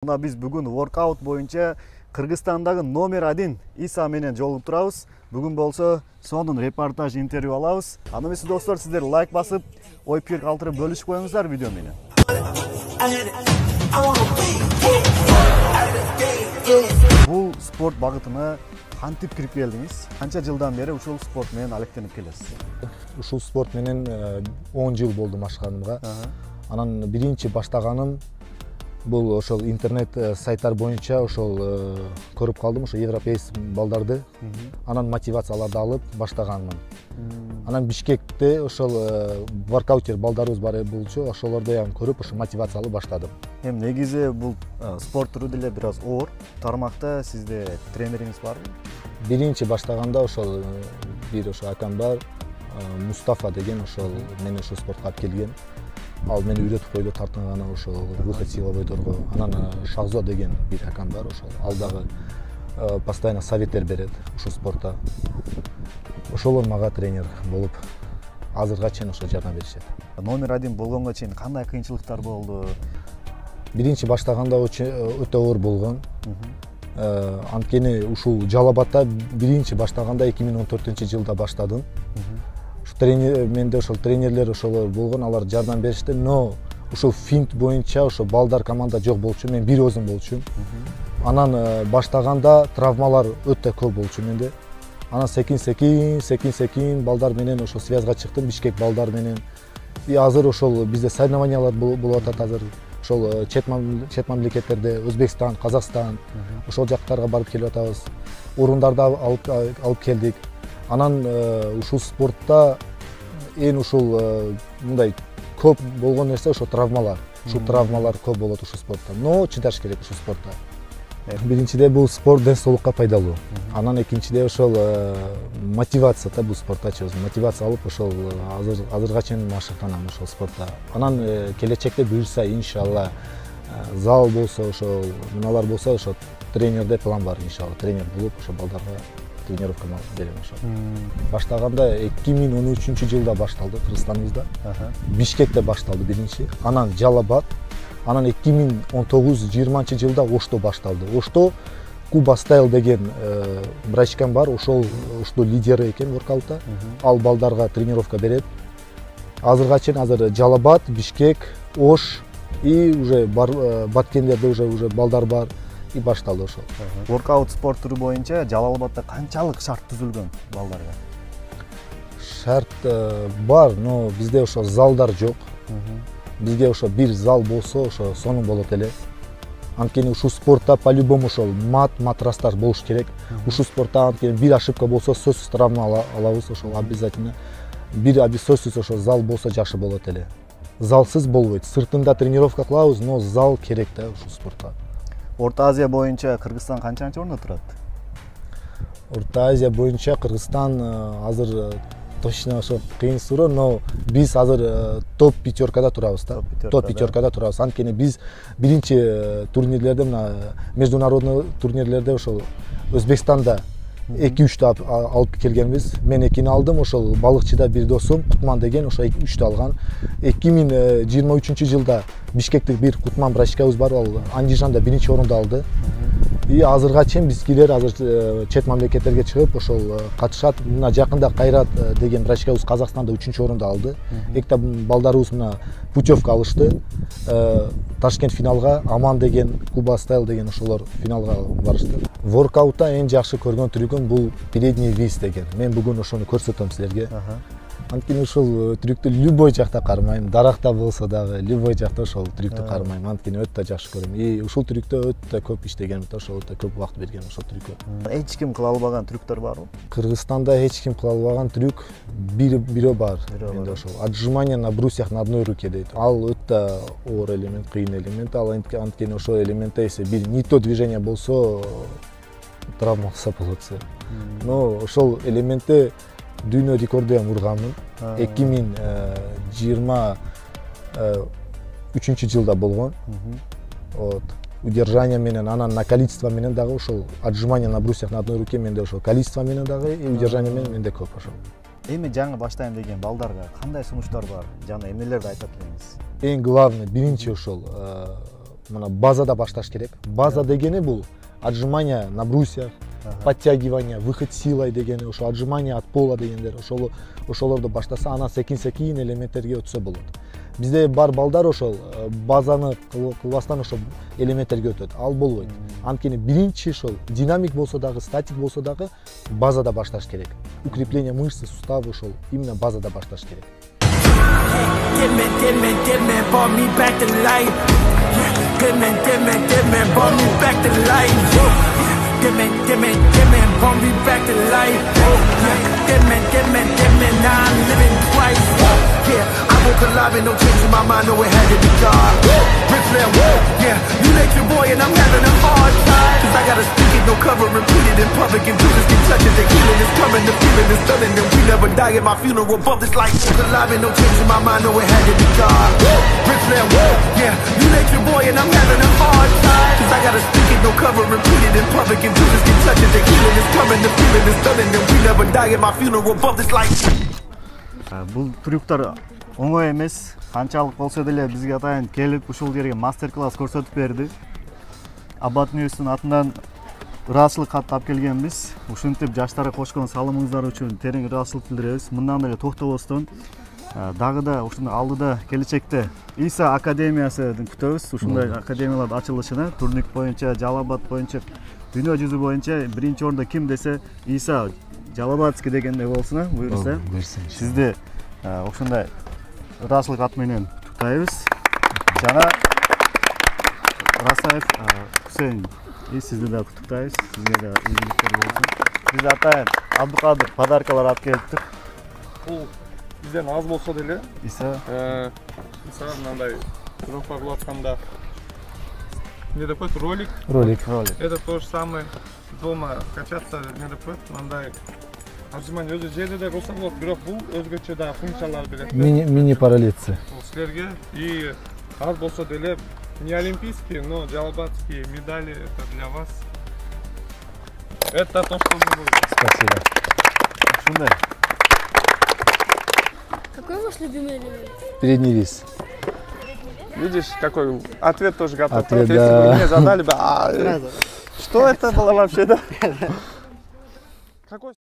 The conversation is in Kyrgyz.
Мына биз бүгүн воркаут боюнча Кыргызстандагы номер 1 Иса менен жолугуп турабыз. Бүгүн болсо сонун репортаж интервью алабыз. Аны эмесе достор, сиздер лайк басып, ой пикир калтырып бөлүшүп коюңуздар видео менен. Бул спорт багытына кантип кирип келдиңиз? Канча жылдан бери ушул спорт менен алектенип келесиз? Ушул спорт менен 10 жыл болду баштаганымга. Анан биринчи баштаганым бул ошол интернет сайттар боюнча ошол көрүп калдым, ошо европейский балдарды. Анан мотивацияларды алып баштаганмын. Анан Бишкекте ошол воркаутер балдарыбыз бар болчу, ошолорду көрүп ошо мотивация алып баштадым. Эми негизи бул спорт түрү деле бир аз оор. Тармакта сизде тренериңиз барбы? Биринчи баштаганда ошол бир ошо акам бар, Мустафа деген, ошол мени ошол спортко алып келген. Ал мени үйрөтүп койду тартынганы ошол выход силовойдорго. Анан Шахзо деген бир акам бар, ошол ал дагы постоянно советтер берет ушул спортто. Ошолор мага тренер болуп азырга чейин ошо жардам беришет. Номер 1 болгонго чейин кандай кыйынчылыктар болду? Биринчи баштаганда өтө оор болгон. Анткени ушул Жалал Абадта биринчи баштаганда 2014-жылда баштадым. Менде ошол тренерлер ошолор болгон, алар жардам беришти, но ошол финт боюнча ошо балдар команда жок болчу, мен бир өзүм болчумун. Анан баштаганда травмалар өтө көп болчу менде. Анан секин балдар менен ошо связга чыктым, Бишкек балдар менен. И азыр ошол бизде соревнованиялар болуп атат азыр. Ошол чет мамлекеттерде, Өзбекстан, Казакстан, ошол жактарга барып келип атабыз. Орундарды алып келдик. Анан ушул спортта эң ушул мындай көп болгон нерсе ошо травмалар. Ушул травмалар көп болот ушул спортта. Но чыдаш керек ушул спортта. Биринчиде бул спорт ден соолукка пайдалуу. Анан экинчиде ошол мотивация да бул спортчу. Мотивация алып ошол азырга чейин машыктанам ошол спортта. Анан келечекте буюрса иншалла зал болсо, ошол мыналар болсо, ошо тренерде план бар иншалла. Тренер болуп ошо балдарга тренировка берем ошо. Баштаганда 2013-жылда башталды Кыргызстаныбызда. Бишкекте башталды биринчи. Анан Жалал Абад. Анан 2019-20-жылда Ошто башталды. Ошто Куба Стайл деген брачкам бар, ошол лидер экен воркаутта. Ал балдарга тренировка берет. Азырга чейин Жалал Абад, Бишкек, Ош и уже Баткендерде уже балдар бар. И башталды ошол. Воркаут спорт түрү боюнча Жалал Абадта канчалык шарт түзүлгөн балдарга? Шарт бар, но бизде ошо залдар жок. Бизге ошо бир зал болсо, ошо сонун болот эле. Анткени ушул спортта по-любому ошол матрастар болуш керек. Ушул спортта анткени бир ошибка болсо, сөзсүз травма алабыз, ошол обязательно. Бир сөзсүз ошо зал болсо жакшы болот эле. Залсыз болбойт. Сыртында тренировка кылабыз, но зал керек да ушул спортко. Орто Азия боюнча Кыргызстан канчанчы орунда турат? Орто Азия боюнча Кыргызстан азыр точно ошо кыйын суроо, но биз азыр топ пятеркада турабыз да. Топ пятеркада турабыз. Анткени биз биринчи турнирлерде, мына международный турнирлерде ошол Өзбекстанда 2-3 алып келгенбиз. Мен 2-ни алдым, ошол балыкчыда бир досум Кутман деген ошо 3-тү алган. 2023-жылда Бишкектик бир Кутман брачкабыз бар, ал Андижанда биринчи орунду алды. И азырга чейин бизгилер азыр чет мамлекеттерге чыгып ошол катышат. Мына жакында Кайрат деген брачкабыз Казакстанда 3-чү орунду алды. Экте балдарыбыз мына путевка алышты. Ташкент финалга, Аман деген, Куба Стайл деген ошолор финалга барышты. Воркаутта эң жакшы көргөн трюкүм бул передний вис деген. Мен бүгүн ошону көрсөтөм силерге. Анткени ушул трюктү любой жакта кармайм, даракта болсо дагы любой жакта ошол трюктү кармайм. Анткени өтө жакшы көрөм. И ушул трюктө өтө көп иштегенмин, ошол өтө көп убакыт бергенмин ошол трюккө. Эч ким кыла албаган трюктөр барбы? Кыргызстанда эч ким кыла албаган трюк бирөө бар. Менде ошол отжимание на брусьях на одной руке дейт. Ал өтө оор элемент, кыйын элемент. Ал анткени ошол элементте бир не то движение болсо травма алса болот. Но ошол элементте дүйнө рекорду урганмын. 2023-жылда болгон. Вот. Удержание менен, анан на количество менен дагы ошол отжимание на брусьях на одной руке менде ошол количество менен дагы и удержание менен менде көп ошол. Эми жаңы баштайм деген балдарга кандай сунуштар бар? Жана эмнелерди айтат элеңиз? Эң главный биринчи ошол мына базада башташ керек. База дегени бул отжимания на брусьях, подтягивание, выход силой дегени, ошо отжимания от пола дегендер, ошолорду баштаса, анан секин элементтерге өтсө болот. Бизде бар балдар ошол базаны кылбастан ошол элементтерге өтөт. Ал болбойт. Анткени биринчи ошол динамик болсо дагы, статик болсо дагы базада башташ керек. Укрепление мышцы, суставы ошол именно базада башташ керек. Dead man, brought me back to life. Dead man, brought me back to life. Dead man, brought me back to life. Dead man, now I'm living twice. Yeah, I woke alive and no change in my mind, no it had to be God. Rich man, yeah, you let your boy and I'm having a hard time. Cause I gotta speak it, no cover, repeat it in public. And Judas can touch it, the healing is coming, the feeling is stunning. And we never die at my funeral, bump this life. Woke alive and no change in my mind, no it had to be God. Rich man, yeah, you let your boy and I'm having a hard time. Cause I gotta speak it, no cover, repeat it in public. And Judas can touch it, the healing is coming, the feeling is stunning. And we never die at my funeral, bump this life. Бул трюктар оңой эмес. Канчалык болсо деле бизге атайын келип ушул жерге мастер-класс көрсөтүп берди. Абат Ньюстун атынан ыраазычылык катты алып келгенбиз. Ушинтип жаштарга кошкон салымыңыздар үчүн терең ыраазычылык билдиребиз. Мындан эле токтобостон дагы да ушундай алдыда келечекте Иса академиясын күтөбүз. Ушундай академиялардын ачылышына турник боюнча, Жалал-Абад боюнча, дүйнө жүзү боюнча биринчи орунда ким десе Иса Жалал-Абадский дегенде болсуна, буюрса. Сизди ушундай ыраазычылык ат менен куттуктайбыз. Жана Расаев Хусейн, сизди да куттуктайбыз. Сизге да ийгиликтер болсун. Биз атайын Абдукадыр подаркалар алып келиптик. Бул бизден аз болсо деле Иса мисалы мындай трёхпа кылып атканда не деп коет ролик. Это то же самое. Дома качаться не деп коет мындай отжимание өзү жерде да кылса болот, бирок бул өзгөчө да функциялар берет. Мини параллельцы. Силерге и аз болсо деле не олимпийские, но Жалал-Абадские медали это для вас. Это то, что мы будем. Спасибо. ушундай. Какой ваш любимый элемент? Передний вис. Видишь, какой ответ тоже готов. Ответ, Если да. бы мне задали бы, что это было вообще, да? Какой